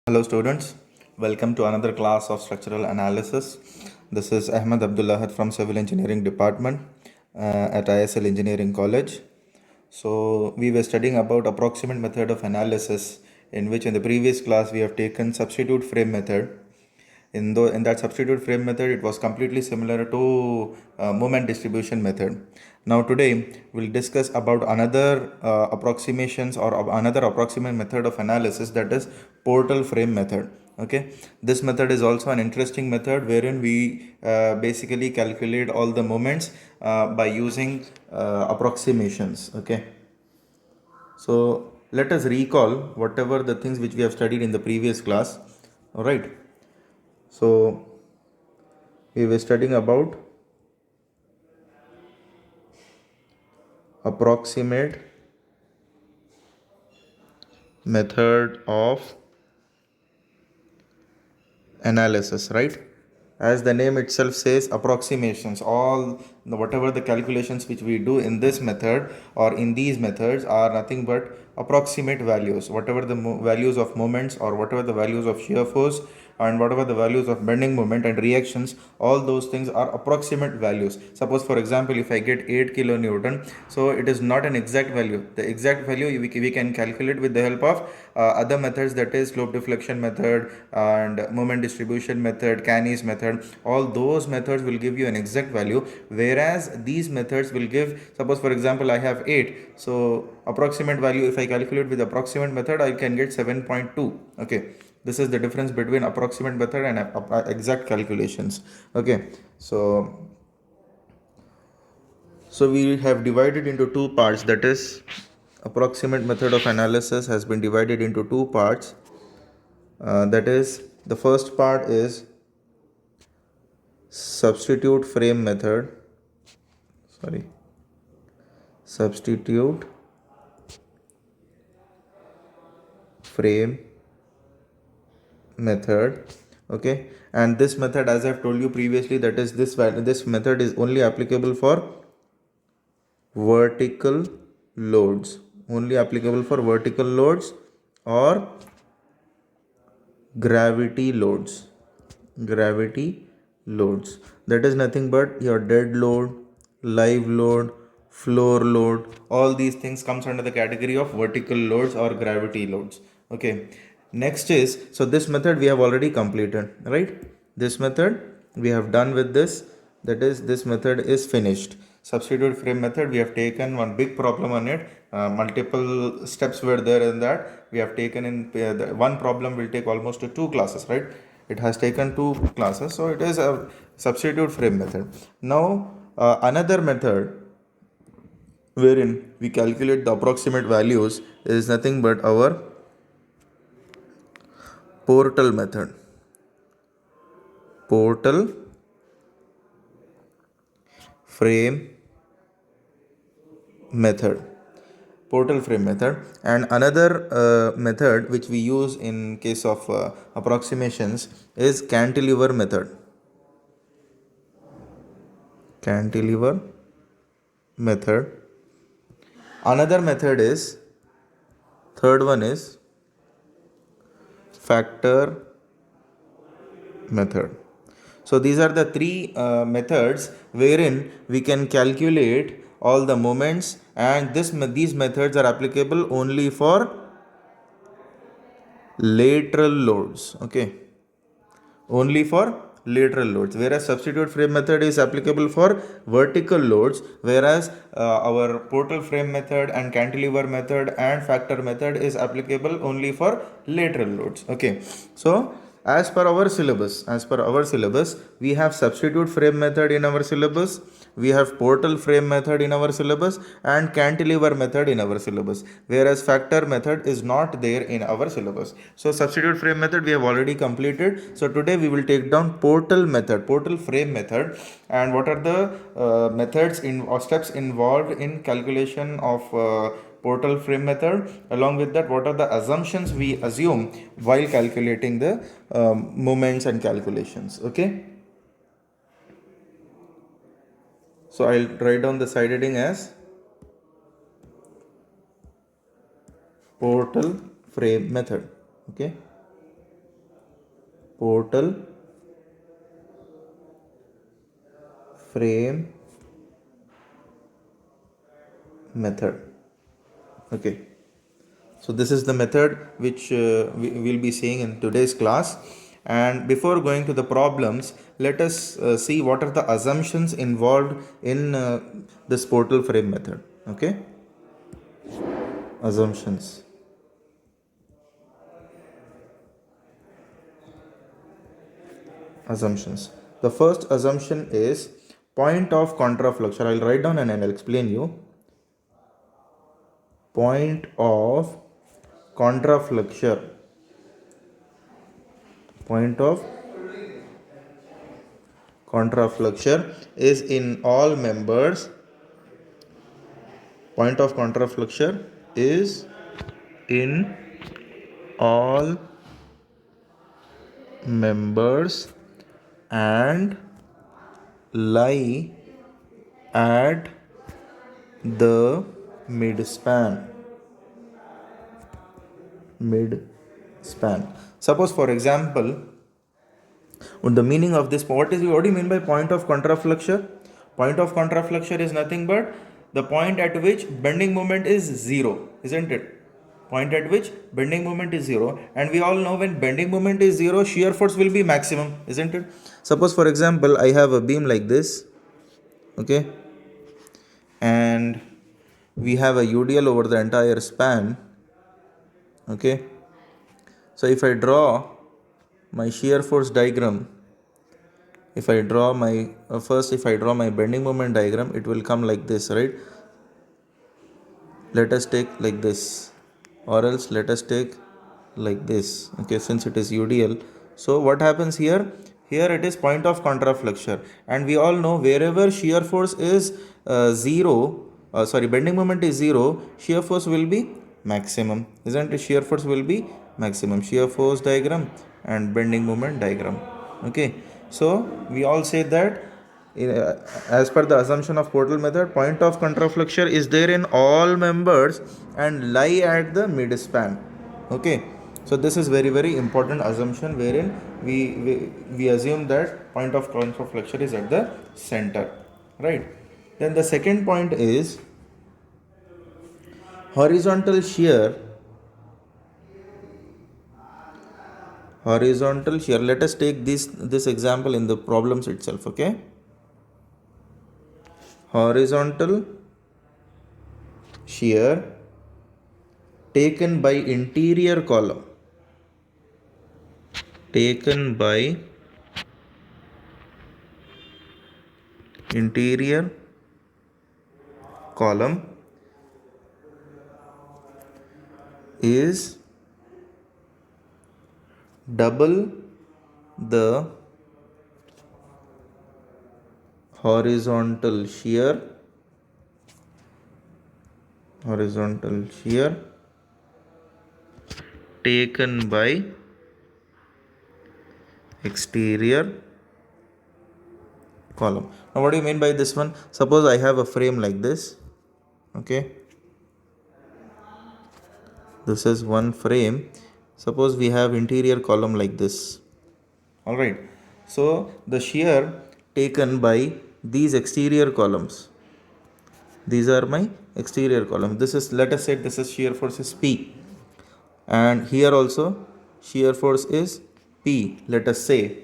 Hello students, welcome to another class of structural analysis. This is Ahmed Abdullah from Civil Engineering Department at ISL Engineering College. So we were studying about approximate method of analysis, in which in the previous class we have taken substitute frame method. In that substitute frame method, it was completely similar to moment distribution method. Now today we'll discuss about another approximations or another approximate method of analysis, that is portal frame method. Okay, this method is also an interesting method wherein we basically calculate all the moments by using approximations. Okay, so let us recall whatever the things which we have studied in the previous class. All right, so we were studying about approximate method of analysis, right? As the name itself says, approximations, all whatever the calculations which we do in this method or in these methods are nothing but approximate values. Whatever the values of moments, or whatever the values of shear force, and whatever the values of bending moment and reactions, all those things are approximate values. Suppose for example, if I get 8 kilonewton, so it is not an exact value. The exact value we can calculate with the help of other methods, that is slope deflection method and moment distribution method, Canny's method. All those methods will give you an exact value, whereas these methods will give, suppose for example I have 8, so approximate value, if I calculate with approximate method, I can get 7.2. okay, this is the difference between approximate method and exact calculations. Okay, so we have divided into two parts, that is approximate method of analysis has been divided into two parts. That is, the first part is substitute frame method, substitute frame method. Okay, and this method, as I've told you previously, that is this method is only applicable for vertical loads, or gravity loads. That is nothing but your dead load, live load, floor load. All these things comes under the category of vertical loads or gravity loads. Okay, next is, so this method we have already completed, right? This method we have done with this, that is, this method is finished. Substitute frame method, we have taken one big problem on it. Multiple steps were there in that. We have taken in one problem will take almost 2 classes, right? It has taken 2 classes, so it is a substitute frame method. Now another method wherein we calculate the approximate values is nothing but our portal method. Portal frame method. And another method which we use in case of approximations is cantilever method. Another method is, third one is factor method. So these are the three methods wherein we can calculate all the moments, and these methods are applicable only for lateral loads. Okay, only for lateral loads, whereas substitute frame method is applicable for vertical loads, whereas our portal frame method and cantilever method and factor method is applicable only for lateral loads. Okay, so as per our syllabus, we have substitute frame method in our syllabus, we have portal frame method in our syllabus, and cantilever method in our syllabus, whereas factor method is not there in our syllabus. So substitute frame method we have already completed. So today we will take down portal frame method, and what are the methods or steps involved in calculation of portal frame method. Along with that, what are the assumptions we assume while calculating the moments and calculations. Okay, so I'll write down the side heading as portal frame method. Okay, portal frame method. Okay, so this is the method which we will be seeing in today's class. And before going to the problems, let us see what are the assumptions involved in this portal frame method. Okay, assumptions. Assumptions. The first assumption is point of contrafluxure. I'll write down and I'll explain you. Point of contrafluxure. Point of contrafluxure is in all members. Point of contrafluxure is in all members and lie at the midspan. Midspan. Suppose, for example, the meaning of this, what do you mean by point of contrafluxure? Point of contrafluxure is nothing but the point at which bending moment is zero, isn't it? Point at which bending moment is zero, and we all know when bending moment is zero, shear force will be maximum, isn't it? Suppose, for example, I have a beam like this, okay, and we have a UDL over the entire span, okay. So if I draw my shear force diagram, if I draw my if I draw my bending moment diagram, it will come like this, right? Let us take like this, or else let us take like this, okay, since it is UDL. So what happens here? Here it is point of contrafluxure, and we all know wherever shear force is bending moment is zero, shear force will be maximum, isn't it? Shear force will be maximum. Shear force diagram and bending moment diagram. Okay, so we all say that as per the assumption of portal method, point of contrafluxure is there in all members and lie at the midspan. Okay, so this is very important assumption, wherein we assume that point of contrafluxure is at the center, right? Then the second point is horizontal shear. Horizontal shear. Let us take this example in the problems itself. Okay, horizontal shear taken by interior column. Taken by interior column is double the horizontal shear taken by exterior column. Now what do you mean by this one? Suppose I have a frame like this, okay, this is one frame. Suppose we have interior column like this. All right, so the shear taken by these exterior columns, these are my exterior columns. This is, let us say, this is shear force is P, and here also shear force is P. Let us say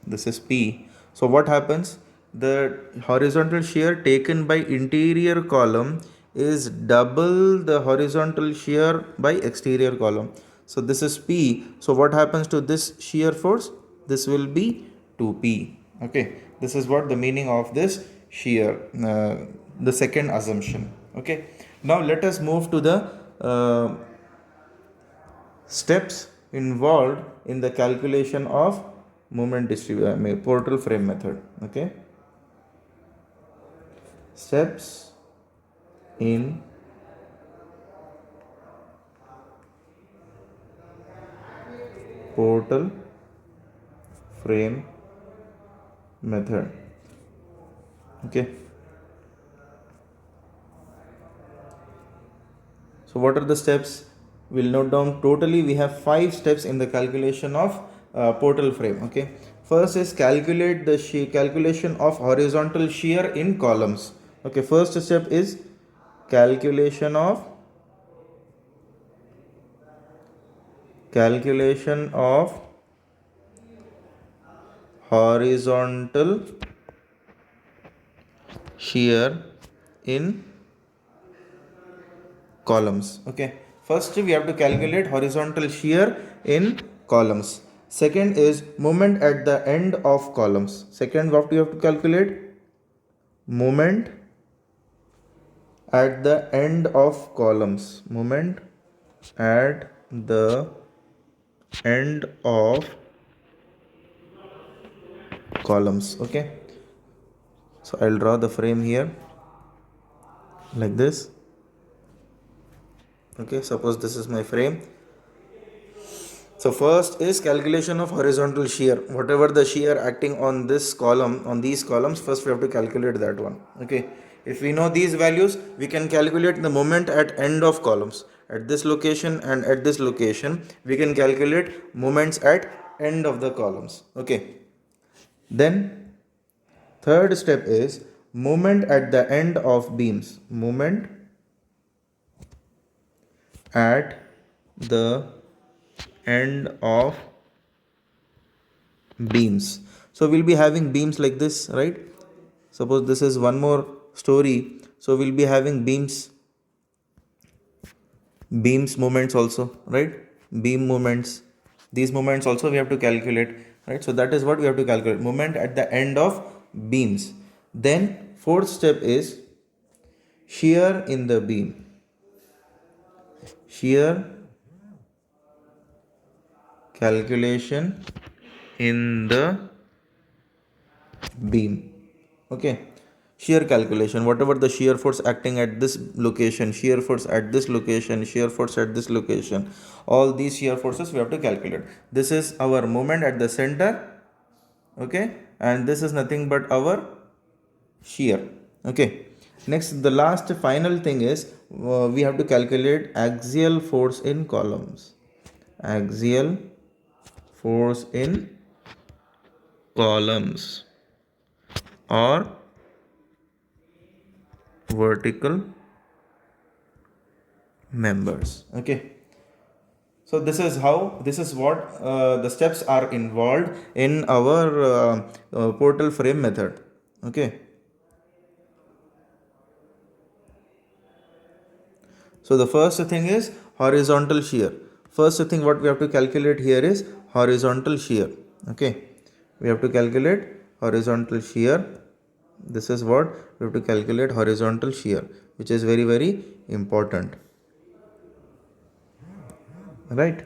this is P. So what happens? The horizontal shear taken by interior column is double the horizontal shear by exterior column. So this is P. So what happens to this shear force? This will be 2P. Okay, this is what the meaning of this shear, the second assumption. Okay, now let us move to the steps involved in the calculation of moment distribution, portal frame method. Okay, steps in portal frame method. Okay, so what are the steps? We'll note down totally we have 5 steps in the calculation of portal frame. Okay, first is calculate the calculation of horizontal shear in columns. Okay, first step is calculation of horizontal shear in columns. Okay, first we have to calculate horizontal shear in columns. Second is moment at the end of columns. Second, what we have to calculate? Moment at the end of columns. Moment at the end of columns. Okay, so I'll draw the frame here like this. Okay, suppose this is my frame. So first is calculation of horizontal shear. Whatever the shear acting on this column, on these columns, first we have to calculate that one. Okay, if we know these values, we can calculate the moment at end of columns. At this location and at this location, we can calculate moments at end of the columns. Okay, then third step is moment at the end of beams. Moment at the end of beams. So we'll be having beams like this, right? Suppose this is one more story, so we'll be having beams moments also, right? Beam moments, these moments also we have to calculate, right? So that is what we have to calculate, moment at the end of beams. Then fourth step is shear in the beam. Shear calculation in the beam. Okay, shear calculation, whatever the shear force acting at this location, shear force at this location, shear force at this location, all these shear forces we have to calculate. This is our moment at the center. Okay, and this is nothing but our shear. Okay, next the last final thing is we have to calculate axial force in columns. Axial force in columns or vertical members. Okay, so this is what the steps are involved in our portal frame method. Okay, so the first thing is horizontal shear. First thing what we have to calculate here is horizontal shear. Okay, we have to calculate horizontal shear. This is what we have to calculate, horizontal shear, which is very, very important, right?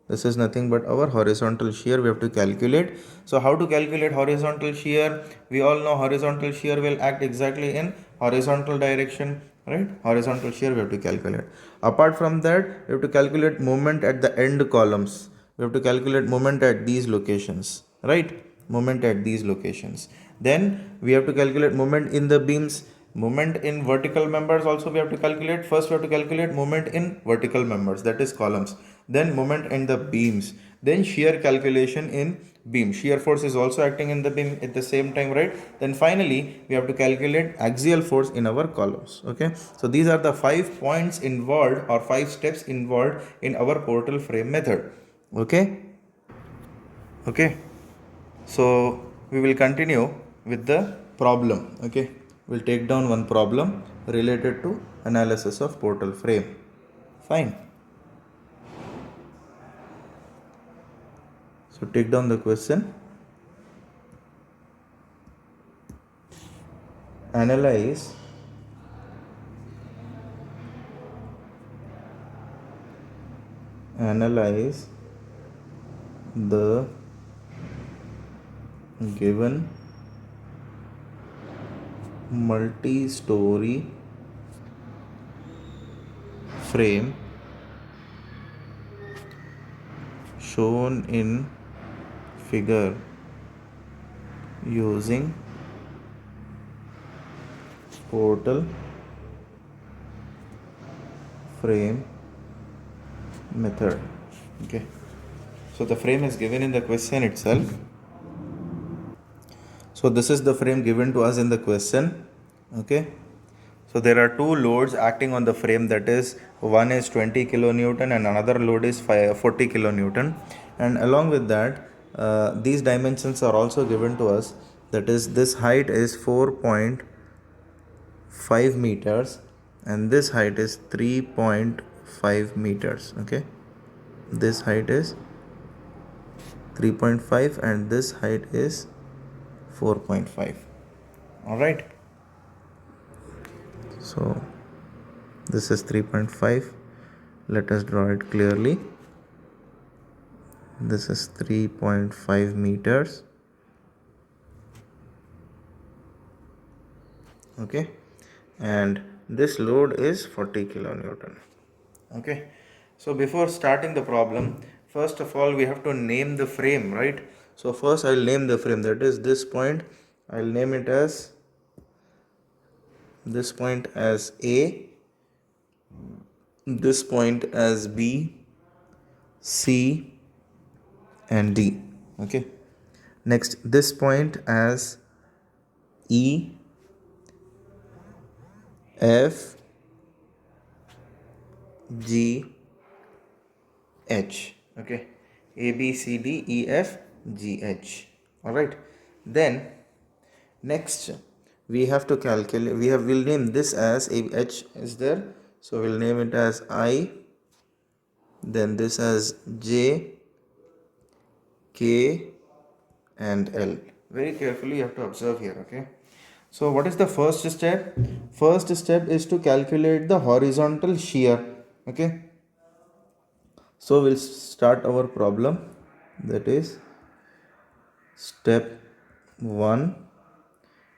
This is nothing but our horizontal shear we have to calculate. So how to calculate horizontal shear? We all know horizontal shear will act exactly in horizontal direction, right? Horizontal shear we have to calculate. Apart from that, we have to calculate moment at the end columns. We have to calculate moment at these locations, right? Moment at these locations. Then we have to calculate moment in the beams. Moment in vertical members also we have to calculate. First we have to calculate moment in vertical members, that is columns. Then moment in the beams. Then shear calculation in beam. Shear force is also acting in the beam at the same time, right? Then finally we have to calculate axial force in our columns. Okay, so these are the 5 points involved or 5 steps involved in our portal frame method. Okay, okay, so we will continue with the problem. Okay, we'll take down one problem related to analysis of portal frame. Fine. So take down the question. Analyze the given multi-story frame shown in figure using portal frame method. Okay, so the frame is given in the question itself. So this is the frame given to us in the question. Okay, so there are two loads acting on the frame, that is one is 20 kilonewton and another load is 40 kilonewton, and along with that these dimensions are also given to us, that is this height is 4.5 meters and this height is 3.5 meters. Okay, this height is 3.5 and this height is 4.5. all right, so this is 3.5. Let us draw it clearly. This is 3.5 meters. Okay, and this load is 40 kilonewton. Okay, so before starting the problem, first of all we have to name the frame, right? So first I'll name the frame, that is this point. I'll name it as this point as A, this point as B, C and D. Okay, next this point as E, F, G, H. Okay, A, B, C, D, E, F, G, H. All right, then next we have to calculate, we'll name this as H is there, so we'll name it as I, then this as J, K and L. Very carefully you have to observe here. Okay, so what is the first step? First step is to calculate the horizontal shear. Okay, so we'll start our problem, that is step 1,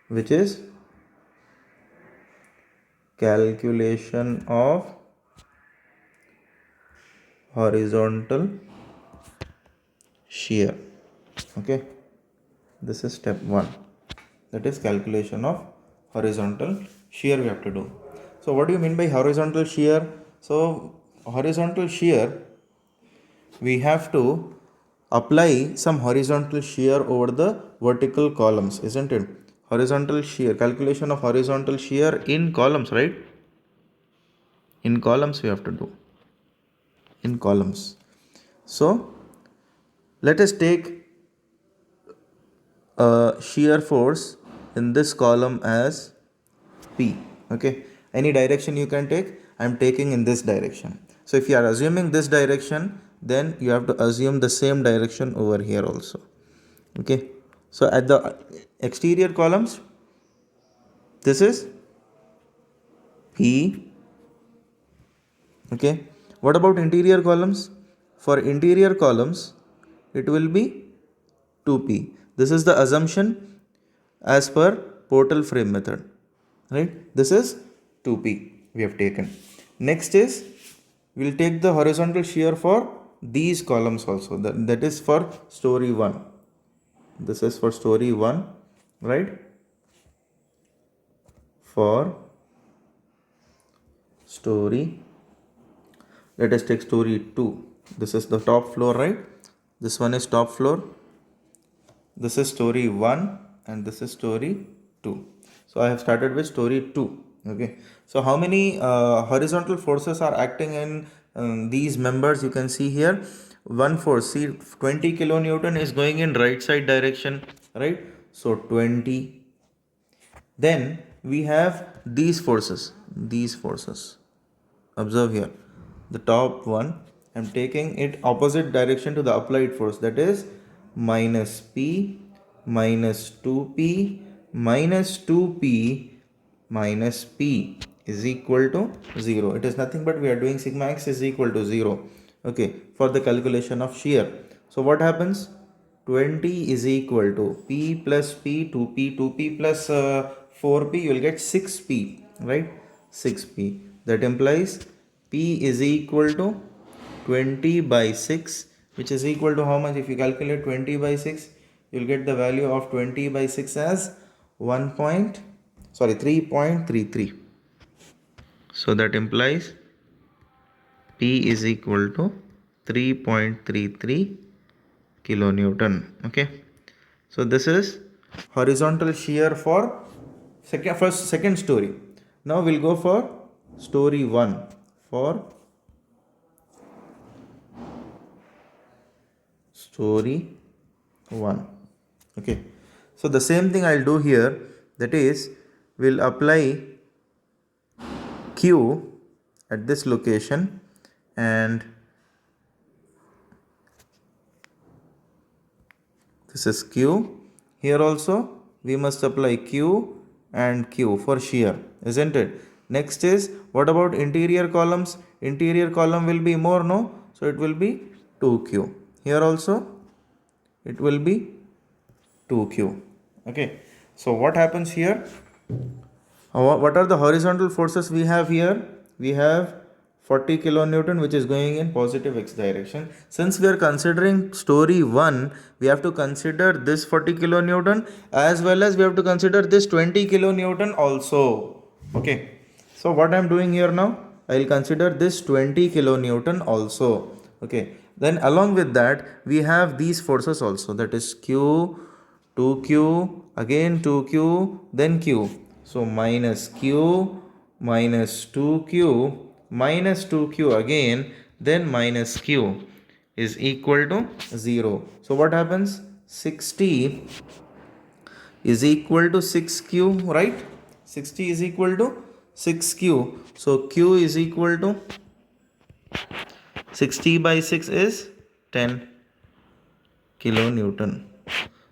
which is calculation of horizontal shear. Okay, this is step 1, that is calculation of horizontal shear we have to do. So what do you mean by horizontal shear? So horizontal shear, we have to apply some horizontal shear over the vertical columns, isn't it? Horizontal shear, calculation of horizontal shear in columns, right? In columns we have to do, in columns. So let us take a shear force in this column as P. Okay, any direction you can take. I am taking in this direction. So if you are assuming this direction, then you have to assume the same direction over here also. Okay, so at the exterior columns, this is P. Okay, what about interior columns? For interior columns, it will be 2P. This is the assumption as per Portal frame method, right? This is 2P we have taken. Next is, we'll take the horizontal shear for these columns also, that is for story 1. This is for story 1, right? For story, let us take story 2. This is the top floor, right? This one is top floor. This is story 1 and this is story 2. So I have started with story 2. Okay, so how many horizontal forces are acting in these members? You can see here one force, see 20 kilonewton is going in right side direction, right? So 20. Then we have these forces, observe here, the top one, I'm taking it opposite direction to the applied force, that is minus P minus 2P minus 2P minus P is equal to 0. It is nothing but we are doing sigma x is equal to 0. Okay, for the calculation of shear. So what happens? 20 is equal to P plus P, 2P plus 4P, you will get 6P, right? 6P. That implies P is equal to 20 by 6, which is equal to how much? If you calculate 20 by 6, you will get the value of 20 by 6 as 3.33. So that implies P is equal to 3.33 kilonewton. Okay, so this is horizontal shear for second story. Now we'll go for story 1 for story 1. Okay, so the same thing I'll do here, that is we'll apply Q at this location, and this is Q. Here also we must apply Q and Q for shear, isn't it? Next is, what about interior columns? Interior column will be more, no? So it will be 2Q. Here also it will be 2Q. Okay, so what happens here? What are the horizontal forces we have here? We have 40 kilonewton, which is going in positive x direction. Since we are considering story 1, we have to consider this 40 kilonewton as well as we have to consider this 20 kilonewton also. Okay, so what I am doing here now, I will consider this 20 kilonewton also. Okay, then along with that we have these forces also, that is Q, 2Q, again 2Q, then Q. So minus Q, minus 2Q, minus 2Q again, then minus Q is equal to 0. So what happens? 60 is equal to 6Q, right? 60 is equal to 6Q. So Q is equal to 60 by 6 is 10 kilonewton.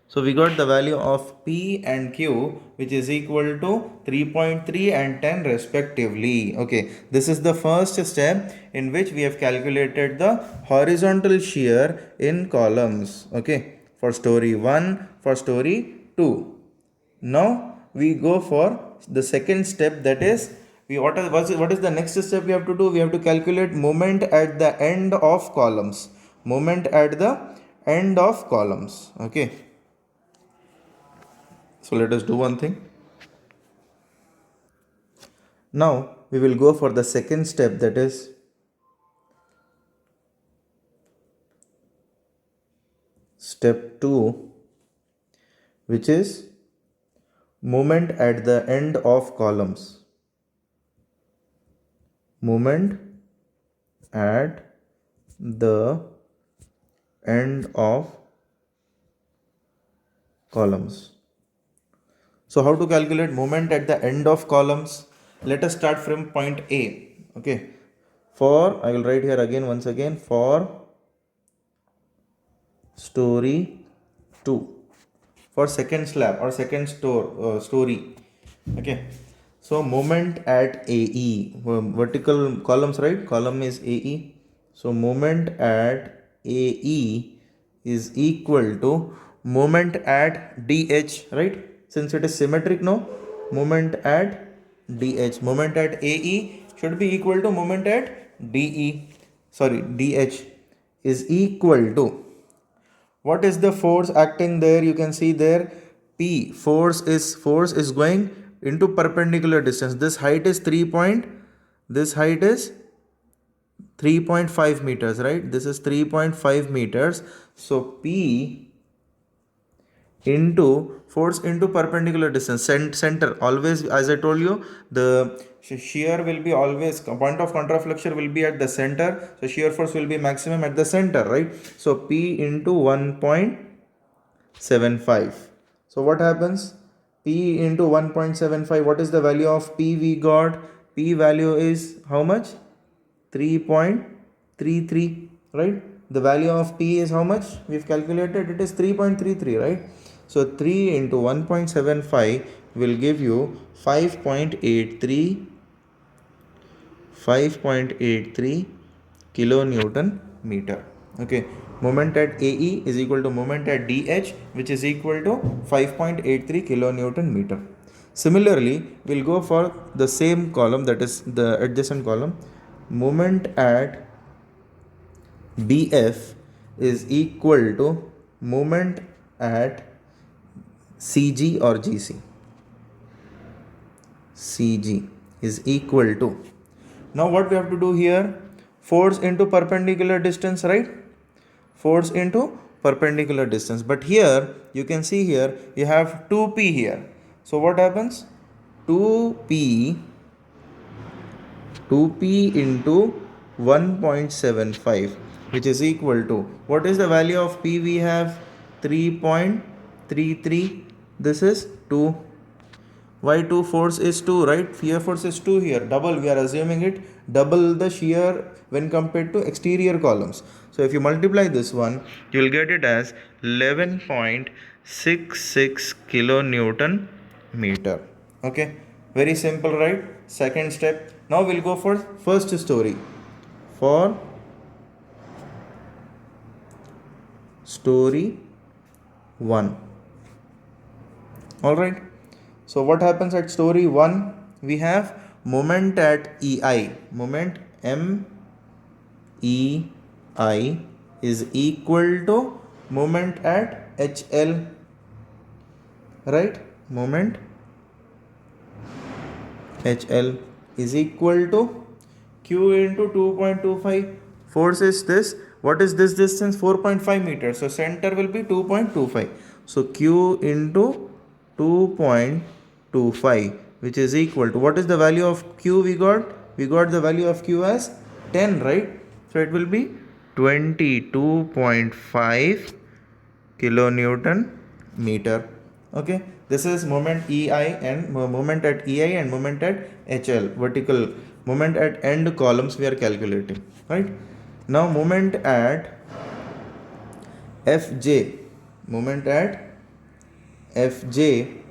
So we got the value of P and Q, which is equal to 3.3 and 10 respectively. Okay, this is the first step in which we have calculated the horizontal shear in columns. Okay, for story 1, for story 2. Now we go for the second step, that is, what is the next step we have to do? We have to calculate moment at the end of columns. Moment at the end of columns. Okay. So let us do one thing. Now we will go for the second step, that is step 2, which is moment at the end of columns. Moment at the end of columns. So how to calculate moment at the end of columns? Let us start from point A. Okay. I will write here again once again, for story 2, for second slab or second story. Okay. So moment at AE, vertical columns, right? Column is AE. So moment at AE is equal to moment at DH, right? Since it is symmetric, no? Moment at DH. Moment at AE should be equal to moment at DH is equal to, what is the force acting there? You can see there, P, force is going into perpendicular distance. This height is 3.5 meters, right? This is 3.5 meters. So P into force into perpendicular distance, center, always, as I told you, the shear will be always, point of contraflexure will be at the center, so shear force will be maximum at the center, right? So P into 1.75. so what happens? P into 1.75, what is the value of P we got? P value is how much? 3.33, right? The value of P is how much? We've calculated, it is 3.33, right? So 3 into 1.75 will give you 5.83 kilonewton meter. Okay, moment at AE is equal to moment at DH, which is equal to 5.83 kilonewton meter. Similarly, we'll go for the same column, that is the adjacent column. Moment at BF is equal to moment at CG or GC. CG is equal to, now what we have to do here, force into perpendicular distance, right? Force into perpendicular distance. But here you can see here you have 2p here. So what happens? 2p into 1.75, which is equal to, what is the value of p we have? 3.33. This is 2. Why 2? Force is 2, right? Shear force is 2 here. Double, we are assuming it double the shear when compared to exterior columns. So if you multiply this one, you will get it as 11.66 kilonewton meter. Okay, very simple, right? Second step. Now we'll go for first story. For story 1. Alright. So what happens at story 1? We have moment at EI. Moment MEI is equal to moment at HL. Right? Moment HL is equal to Q into 2.25. Force is this. What is this distance? 4.5 meters. So center will be 2.25. So Q into 2.25, which is equal to, what is the value of Q we got? We got the value of Q as 10, right? So it will be 22.5 kilonewton meter. Okay, this is moment EI and moment at EI and moment at HL, vertical moment at end columns we are calculating, right? Now moment at FJ, moment at FJ,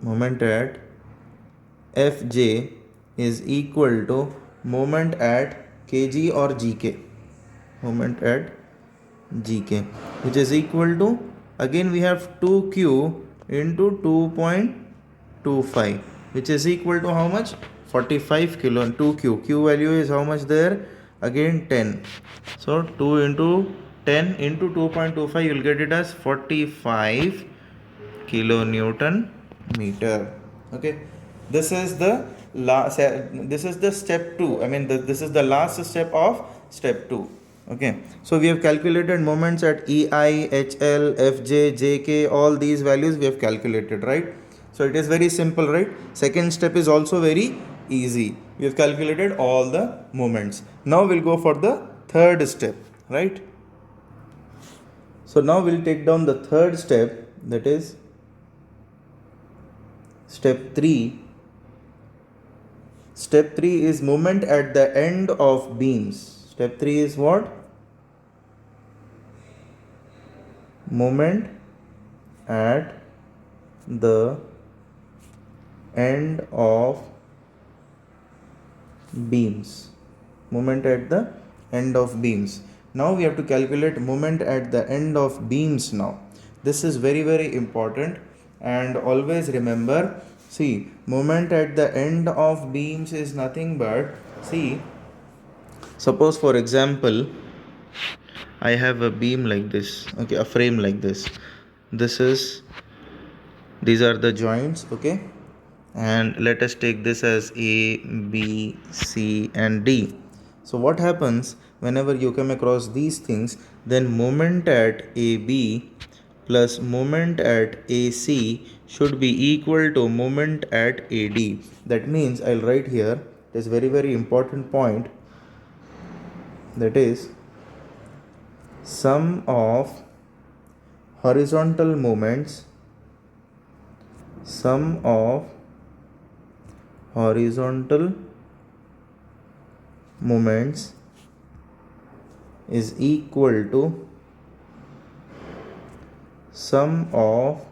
moment at FJ is equal to moment at kg or gk, moment at gk, which is equal to, again we have 2q into 2.25, which is equal to how much? 45 kilo. 2q, q value is how much there? Again 10. So 2 into 10 into 2.25, you will get it as 45 kilonewton meter. Okay, this is the last, this is the step 2. I mean this is the last step of step 2. Okay, so we have calculated moments at EI, HL, FJ, JK, all these values we have calculated, right? So it is very simple, right? Second step is also very easy. We have calculated all the moments. Now we'll go for the third step, right? So now we'll take down the third step, that is step 3. Step 3 is moment at the end of beams. Step 3 is what? Moment at the end of beams. Moment at the end of beams. Now we have to calculate moment at the end of beams now. This is very, very important, and always remember, see, moment at the end of beams is nothing but, see, suppose for example, I have a beam like this, okay, a frame like this. These are the joints, okay, and let us take this as A, B, C and D. So what happens whenever you come across these things, then moment at AB plus moment at AC should be equal to moment at AD. That means I'll write here, this very, very important point, that is sum of horizontal moments, sum of horizontal moments is equal to sum of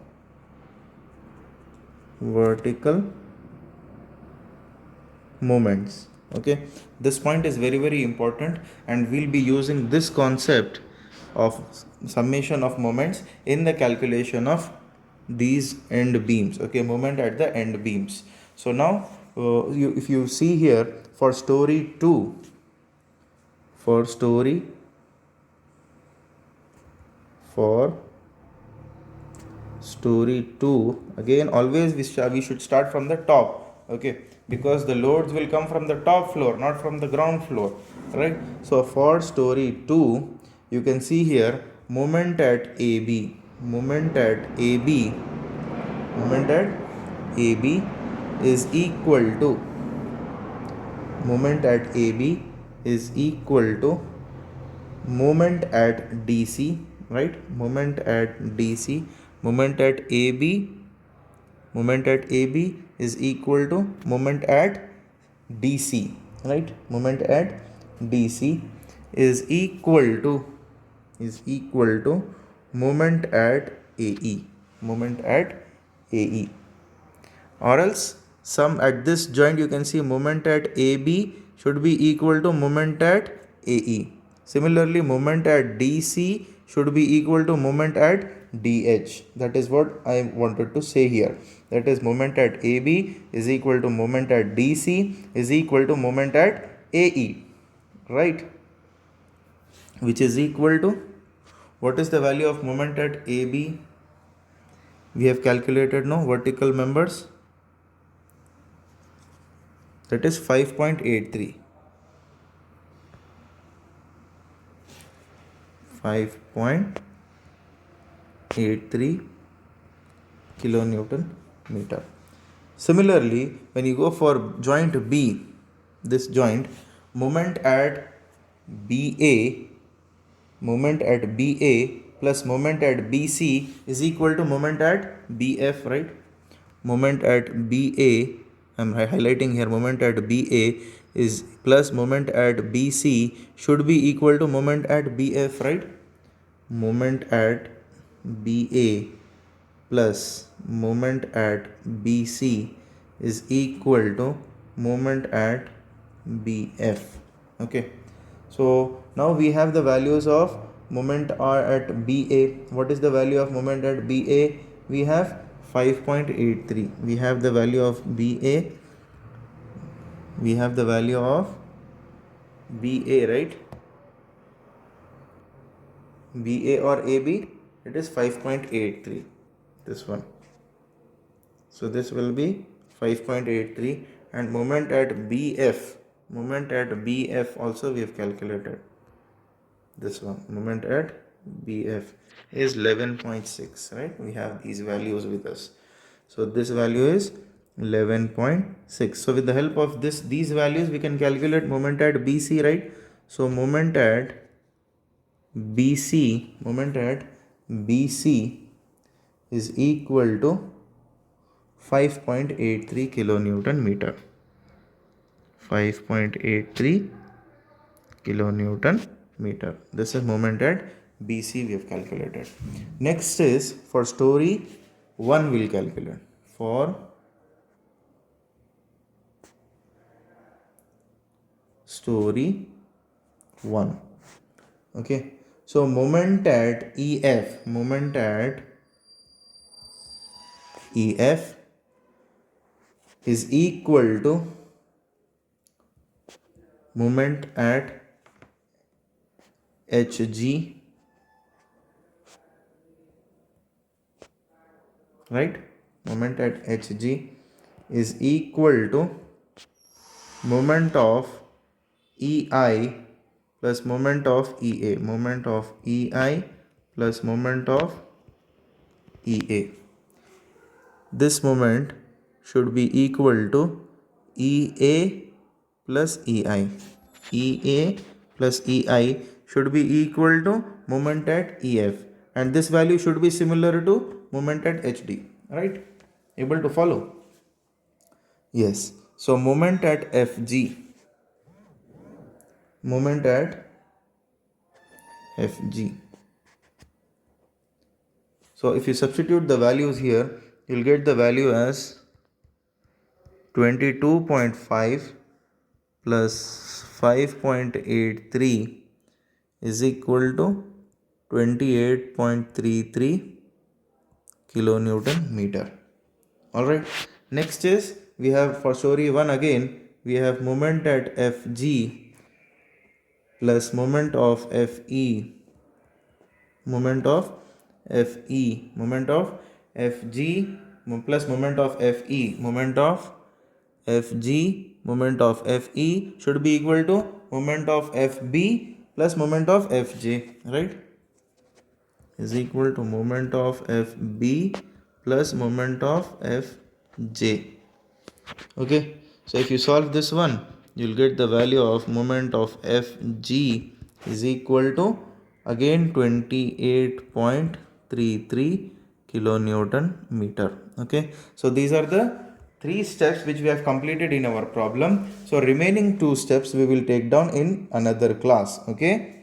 vertical moments. Okay, this point is very, very important, and we'll be using this concept of summation of moments in the calculation of these end beams. Okay, moment at the end beams. So now if you see here, for story 2, for story for story 2, again always we should start from the top, okay, because the loads will come from the top floor, not from the ground floor. right? So for story 2, you can see here moment at AB, moment at AB, moment at AB is equal to, moment at AB is equal to moment at DC, right? Moment at DC, moment at AB, moment at AB is equal to moment at DC, right? Moment at DC is equal to, moment at AE, moment at AE. Or else some at this joint you can see moment at AB should be equal to moment at AE. Similarly, moment at DC should be equal to moment at DH. That is what I wanted to say here. That is, moment at AB is equal to moment at DC is equal to moment at AE, right? Which is equal to, what is the value of moment at AB? We have calculated, no, vertical members. That is 5.83. 5.83 kilonewton meter. Similarly, when you go for joint B, this joint, moment at BA, moment at BA plus moment at BC is equal to moment at BF, right? Moment at BA, I'm highlighting here, moment at BA is plus moment at BC should be equal to moment at BF, right? Moment at BA plus moment at BC is equal to moment at BF. Okay, so now we have the values of moment are at BA. What is the value of moment at BA? We have 5.83. We have the value of BA. We have the value of BA, right? BA or AB, it is 5.83. This one. So this will be 5.83, and moment at BF, moment at BF also we have calculated. This one, moment at BF is 11.6, right? We have these values with us. So this value is 11.6. So with the help of these values we can calculate moment at BC, right? So moment at BC, moment at BC is equal to 5.83 kilonewton meter. 5.83 kilonewton meter. This is moment at BC we have calculated. Next is for story 1 we'll calculate. For story 1. Okay. So moment at EF, moment at EF is equal to moment at HG, right? Moment at HG is equal to moment of EI plus moment of EA, moment of EI plus moment of EA. This moment should be equal to EA plus EI. EA plus EI should be equal to moment at EF, and this value should be similar to moment at HD, right? Able to follow? Yes. So moment at FG, moment at FG. So if you substitute the values here, you'll get the value as 22.5 plus 5.83 is equal to 28.33 kilonewton meter. Alright, next is we have for story 1 again, we have moment at FG plus moment of FE, moment of FE, moment of FG plus moment of FE, moment of FG, moment of FE should be equal to moment of FB plus moment of FJ, right? Is equal to moment of FB plus moment of Fj. Okay, so if you solve this one, you'll get the value of moment of Fg is equal to again 28.33 kilonewton meter. Okay, so these are the three steps which we have completed in our problem. So remaining two steps we will take down in another class. Okay.